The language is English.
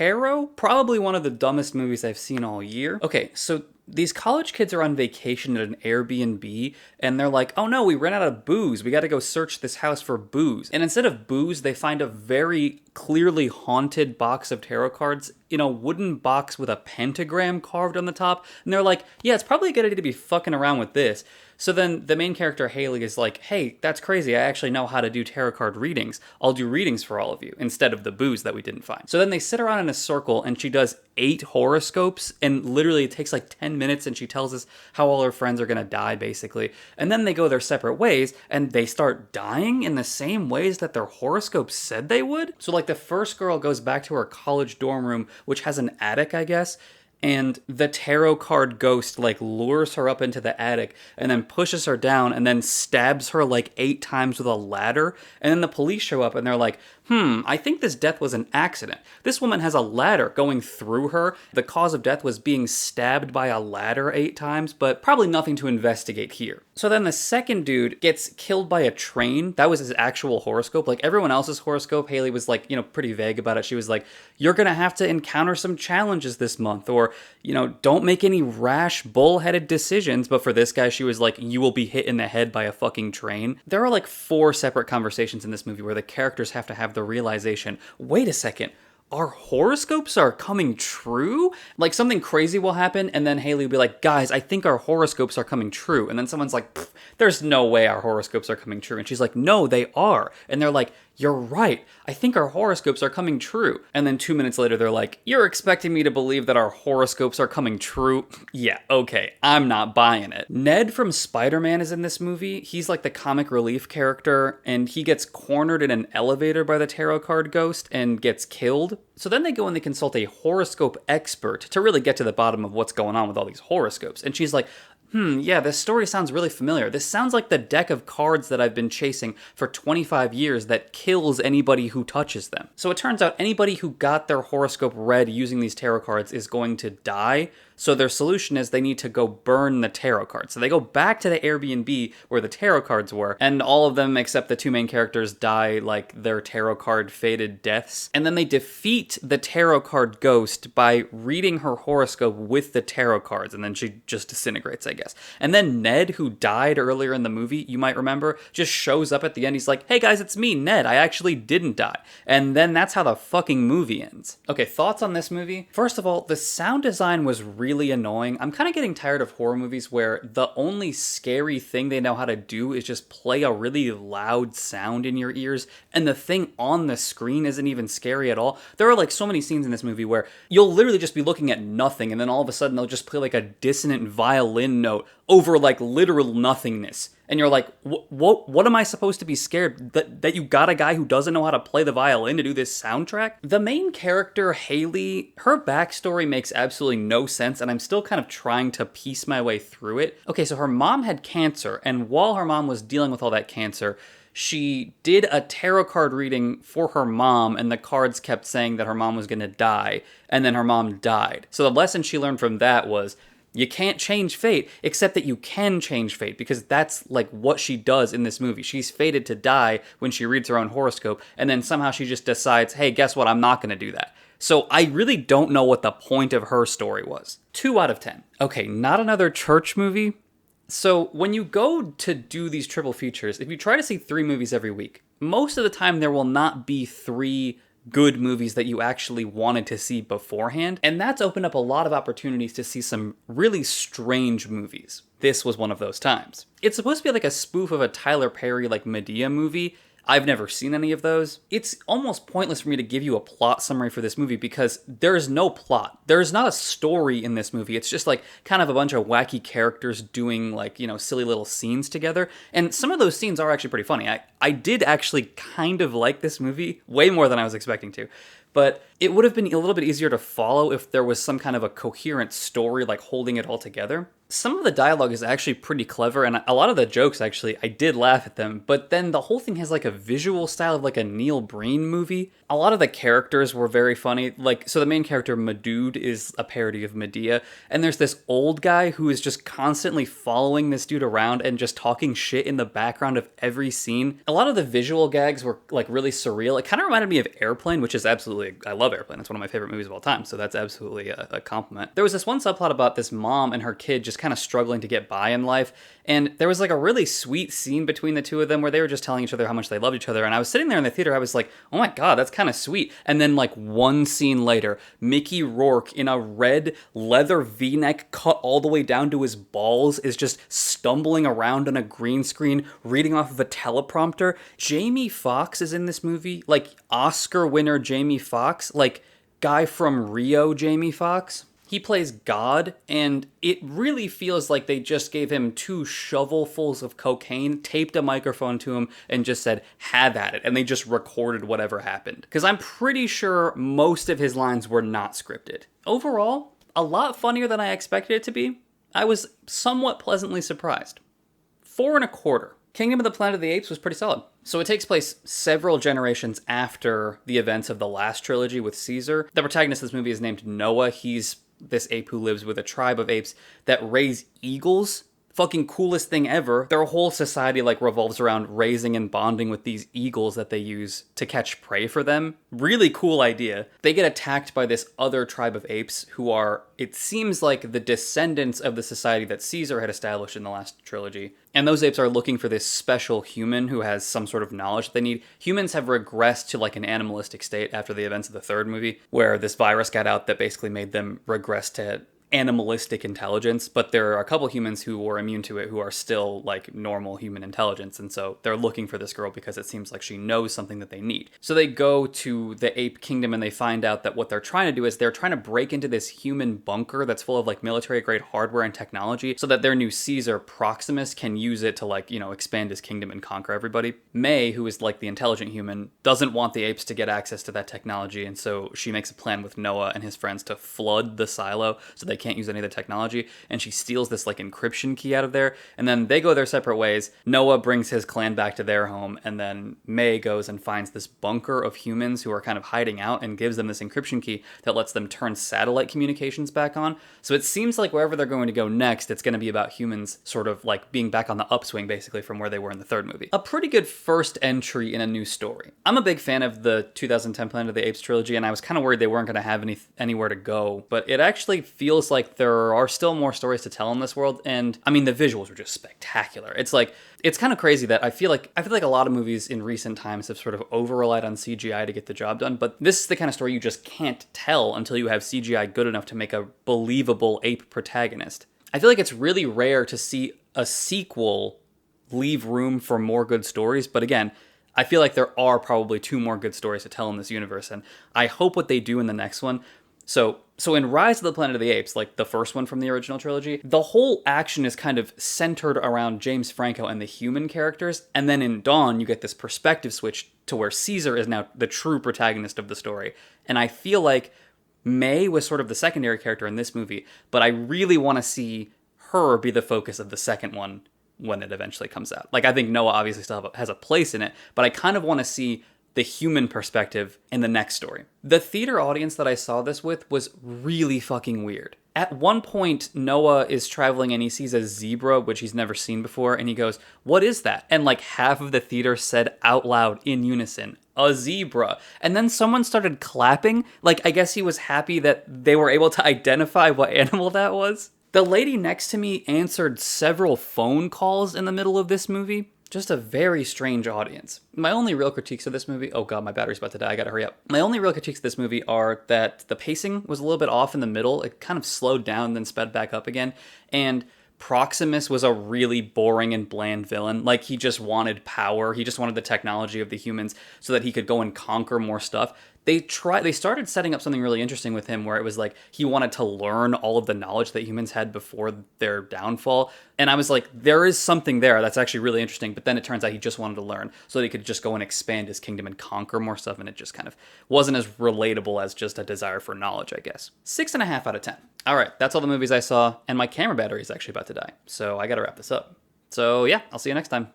Tarot, probably one of the dumbest movies I've seen all year. Okay, so these college kids are on vacation at an Airbnb, and they're like, oh no, we ran out of booze. We gotta go search this house for booze. And instead of booze, they find a very clearly haunted box of tarot cards in a wooden box with a pentagram carved on the top. And they're like, yeah, it's probably a good idea to be fucking around with this. So then the main character, Haley, is like, hey, that's crazy. I actually know how to do tarot card readings. I'll do readings for all of you instead of the booze that we didn't find. So then they sit around in a circle and she does 8 horoscopes, and literally it takes like 10 minutes, and she tells us how all her friends are gonna die, basically. And then they go their separate ways and they start dying in the same ways that their horoscopes said they would. So like the first girl goes back to her college dorm room, which has an attic, I guess, and the tarot card ghost like lures her up into the attic and then pushes her down and then stabs her like 8 times with a ladder. And then the police show up and they're like, I think this death was an accident. This woman has a ladder going through her. The cause of death was being stabbed by a ladder 8 times, but probably nothing to investigate here. So then the second dude gets killed by a train. That was his actual horoscope. Like everyone else's horoscope, Haley was like, pretty vague about it. She was like, you're gonna have to encounter some challenges this month, or, don't make any rash, bullheaded decisions. But for this guy, she was like, you will be hit in the head by a fucking train. There are like 4 separate conversations in this movie where the characters have to have the realization, wait a second, our horoscopes are coming true? Like something crazy will happen, and then Haley will be like, guys, I think our horoscopes are coming true. And then someone's like, there's no way our horoscopes are coming true. And she's like, no, they are. And they're like, you're right. I think our horoscopes are coming true. And then 2 minutes later, they're like, you're expecting me to believe that our horoscopes are coming true? Yeah, okay, I'm not buying it. Ned from Spider-Man is in this movie. He's like the comic relief character, and he gets cornered in an elevator by the tarot card ghost and gets killed. So then they go and they consult a horoscope expert to really get to the bottom of what's going on with all these horoscopes. And she's like, yeah, this story sounds really familiar. This sounds like the deck of cards that I've been chasing for 25 years that kills anybody who touches them. So it turns out anybody who got their horoscope read using these tarot cards is going to die. So their solution is they need to go burn the tarot cards. So they go back to the Airbnb where the tarot cards were, and all of them except the 2 main characters die like their tarot card fated deaths. And then they defeat the tarot card ghost by reading her horoscope with the tarot cards, and then she just disintegrates, I guess. And then Ned, who died earlier in the movie, you might remember, just shows up at the end. He's like, hey guys, it's me, Ned. I actually didn't die. And then that's how the fucking movie ends. Okay, thoughts on this movie? First of all, the sound design was really annoying. I'm kind of getting tired of horror movies where the only scary thing they know how to do is just play a really loud sound in your ears, and the thing on the screen isn't even scary at all. There are like so many scenes in this movie where you'll literally just be looking at nothing, and then all of a sudden they'll just play like a dissonant violin note over like literal nothingness. And you're like, what am I supposed to be scared? That you got a guy who doesn't know how to play the violin to do this soundtrack? The main character, Haley, her backstory makes absolutely no sense, and I'm still kind of trying to piece my way through it. Okay, so her mom had cancer, and while her mom was dealing with all that cancer, she did a tarot card reading for her mom, and the cards kept saying that her mom was gonna die, and then her mom died. So the lesson she learned from that was, you can't change fate, except that you can change fate, because that's like what she does in this movie. She's fated to die when she reads her own horoscope, and then somehow she just decides, hey, guess what, I'm not going to do that. So I really don't know what the point of her story was. 2 out of 10. Okay, not another church movie. So when you go to do these triple features, if you try to see 3 movies every week, most of the time there will not be 3 good movies that you actually wanted to see beforehand, and that's opened up a lot of opportunities to see some really strange movies. This was one of those times. It's supposed to be like a spoof of a Tyler Perry like Medea movie. I've never seen any of those. It's almost pointless for me to give you a plot summary for this movie because there's no plot. There's not a story in this movie. It's just like kind of a bunch of wacky characters doing like, silly little scenes together. And some of those scenes are actually pretty funny. I did actually kind of like this movie, way more than I was expecting to. But it would have been a little bit easier to follow if there was some kind of a coherent story like holding it all together. Some of the dialogue is actually pretty clever, and a lot of the jokes, actually, I did laugh at them, but then the whole thing has like a visual style of like a Neil Breen movie. A lot of the characters were very funny. So the main character, Madood, is a parody of Medea, and there's this old guy who is just constantly following this dude around and just talking shit in the background of every scene. A lot of the visual gags were like really surreal. It kind of reminded me of Airplane, which is absolutely, I love love Airplane. It's one of my favorite movies of all time, so that's absolutely a compliment. There was this one subplot about this mom and her kid just kind of struggling to get by in life, and there was like a really sweet scene between the two of them where they were just telling each other how much they loved each other, and I was sitting there in the theater, I was like, oh my god, that's kind of sweet. And then like one scene later, Mickey Rourke in a red leather v-neck cut all the way down to his balls is just stumbling around on a green screen, reading off of a teleprompter. Jamie Foxx is in this movie, like Oscar winner Jamie Foxx, like guy from Rio Jamie Foxx. He plays God, and it really feels like they just gave him 2 shovelfuls of cocaine, taped a microphone to him, and just said, have at it, and they just recorded whatever happened. Because I'm pretty sure most of his lines were not scripted. Overall, a lot funnier than I expected it to be. I was somewhat pleasantly surprised. 4.25. Kingdom of the Planet of the Apes was pretty solid. So it takes place several generations after the events of the last trilogy with Caesar. The protagonist of this movie is named Noah. He's this ape who lives with a tribe of apes that raise eagles. Fucking coolest thing ever. Their whole society like revolves around raising and bonding with these eagles that they use to catch prey for them. Really cool idea. They get attacked by this other tribe of apes who are, it seems like, the descendants of the society that Caesar had established in the last trilogy. And those apes are looking for this special human who has some sort of knowledge that they need. Humans have regressed to like an animalistic state after the events of the third movie, where this virus got out that basically made them regress to animalistic intelligence, but there are a couple humans who were immune to it who are still like normal human intelligence, and so they're looking for this girl because it seems like she knows something that they need. So they go to the ape kingdom and they find out that what they're trying to do is they're trying to break into this human bunker that's full of like military grade hardware and technology so that their new Caesar Proximus can use it to like, you know, expand his kingdom and conquer everybody. May, who is like the intelligent human, doesn't want the apes to get access to that technology, and so she makes a plan with Noah and his friends to flood the silo so they can't use any of the technology, and she steals this like encryption key out of there, and then they go their separate ways. Noah brings his clan back to their home, and then May goes and finds this bunker of humans who are kind of hiding out and gives them this encryption key that lets them turn satellite communications back on. So it seems like wherever they're going to go next, it's going to be about humans sort of like being back on the upswing basically from where they were in the third movie. A pretty good first entry in a new story. I'm a big fan of the 2010 Planet of the Apes trilogy, and I was kind of worried they weren't going to have anywhere to go, but it actually feels like there are still more stories to tell in this world, and I mean the visuals are just spectacular. It's kind of crazy that I feel like a lot of movies in recent times have sort of over-relied on CGI to get the job done, but this is the kind of story you just can't tell until you have CGI good enough to make a believable ape protagonist. I feel like it's really rare to see a sequel leave room for more good stories, but again, I feel like there are probably 2 more good stories to tell in this universe, and I hope what they do in the next one. So in Rise of the Planet of the Apes, like the first one from the original trilogy, the whole action is kind of centered around James Franco and the human characters, and then in Dawn, you get this perspective switch to where Caesar is now the true protagonist of the story. And I feel like May was sort of the secondary character in this movie, but I really want to see her be the focus of the second one when it eventually comes out. Like, I think Noah obviously still has a place in it, but I kind of want to see the human perspective in the next story. The theater audience that I saw this with was really fucking weird. At one point, Noah is traveling and he sees a zebra, which he's never seen before, and he goes, "What is that?" And like half of the theater said out loud in unison, "A zebra." And then someone started clapping. Like, I guess he was happy that they were able to identify what animal that was. The lady next to me answered several phone calls in the middle of this movie. Just a very strange audience. My only real critiques of this movie... Oh god, my battery's about to die, I gotta hurry up. My only real critiques of this movie are that the pacing was a little bit off in the middle. It kind of slowed down, then sped back up again. And Proximus was a really boring and bland villain. Like, he just wanted power. He just wanted the technology of the humans so that he could go and conquer more stuff. They started setting up something really interesting with him where it was like he wanted to learn all of the knowledge that humans had before their downfall. And I was like, there is something there that's actually really interesting. But then it turns out he just wanted to learn so that he could just go and expand his kingdom and conquer more stuff. And it just kind of wasn't as relatable as just a desire for knowledge, I guess. 6.5 out of 10. All right, that's all the movies I saw. And my camera battery is actually about to die. So I got to wrap this up. So yeah, I'll see you next time.